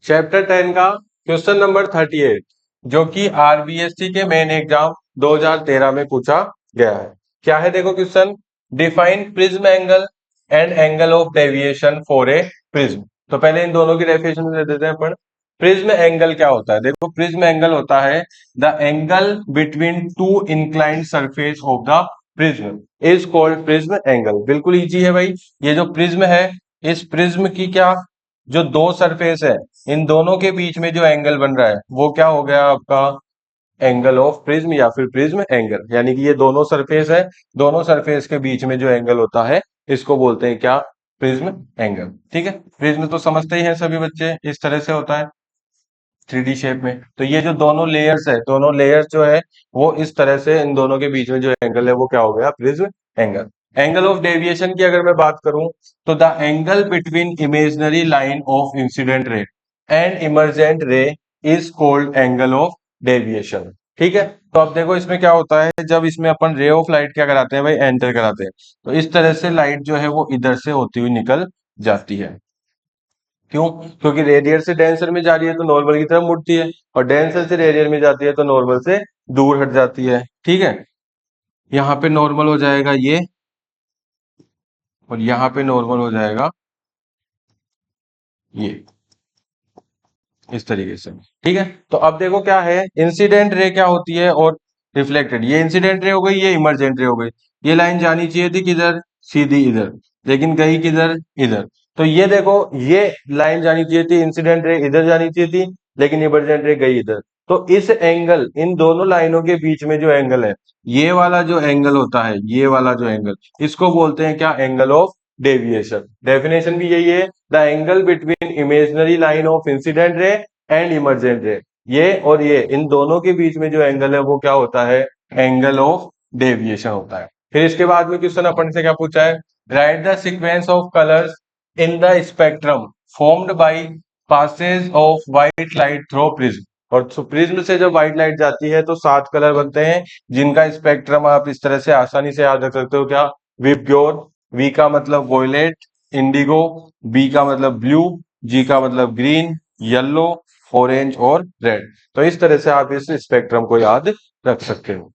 Chapter 10 का question number 38 जो कि आरबीएससी के मेन एग्जाम 2013 में पूछा गया है। क्या है देखो question, define prism angle and angle of deviation for a prism. तो पहले इन दोनों की डेफिनेशन दे देते हैं अपन। प्रिज्म एंगल क्या होता है, देखो प्रिज्म एंगल होता है the angle between two inclined surface of the prism is called prism angle. बिल्कुल इजी है भाई। ये जो प्रिज्म है, इस प्रिज्म की क्या, जो दो सरफेस है, इन दोनों के बीच में जो एंगल बन रहा है वो क्या हो गया आपका एंगल ऑफ प्रिज्म या फिर प्रिज्म एंगल। यानी कि ये दोनों सरफेस है, दोनों सरफेस के बीच में जो एंगल होता है इसको बोलते हैं क्या, प्रिज्म एंगल। ठीक है, प्रिज्म तो समझते ही हैं सभी बच्चे, इस तरह से होता है 3D शेप में। तो ये जो दोनों लेयर्स है, दोनों लेयर्स जो है वो इस तरह से, इन दोनों के बीच में जो एंगल है वो क्या हो गया, prism angle. Angle of deviation की अगर मैं बात करूं तो the angle between imaginary line of incident ray and emergent रे is called angle of deviation. ठीक है, तो अब देखो इसमें क्या होता है, जब इसमें अपन रे ऑफ लाइट क्या कराते हैं भाई, एंटर कराते हैं, तो इस तरह से लाइट जो है वो इधर से होती हुई निकल जाती है। क्यों? क्योंकि रेडियर से डेंसर में जा रही है तो नॉर्मल की तरफ मुड़ती है, और डेंसर से रेडियर में जाती है तो नॉर्मल से दूर हट जाती है। ठीक है, यहाँ पे नॉर्मल हो जाएगा ये, और यहाँ पे नॉर्मल हो जाएगा ये, इस तरीके से। ठीक है, तो अब देखो क्या है, इंसिडेंट रे क्या होती है और रिफ्लेक्टेड। ये इंसिडेंट रे हो गई, ये इमर्जेंट रे हो गई। ये लाइन जानी चाहिए थी किधर, सीधी इधर, लेकिन गई किधर, इधर। तो ये देखो, ये लाइन जानी चाहिए थी, इंसिडेंट रे इधर जानी चाहिए थी, लेकिन इमर्जेंट रे गई इधर। तो इस एंगल, इन दोनों लाइनों के बीच में जो एंगल है, ये वाला जो एंगल होता है, ये वाला जो एंगल, इसको बोलते हैं क्या, एंगल ऑफ डेविएशन। डेफिनेशन भी यही है, the angle between imaginary line of incident ray and emergent रे। ये और ये, इन दोनों के बीच में जो एंगल है वो क्या होता है, एंगल ऑफ डेविएशन होता है। फिर इसके बाद में क्वेश्चन अपन से क्या पूछा है, write the sequence of colours in the spectrum formed by passage of white light through prism. और प्रिज्म से जब व्हाइट लाइट जाती है तो 7 कलर बनते हैं, जिनका स्पेक्ट्रम आप इस तरह से आसानी से याद रख सकते हो। क्या, विबग्योर, वी का मतलब वॉयलेट, इंडिगो, बी का मतलब ब्लू, जी का मतलब ग्रीन, येलो, ऑरेंज और रेड। तो इस तरह से आप इस स्पेक्ट्रम को याद रख सकते हो।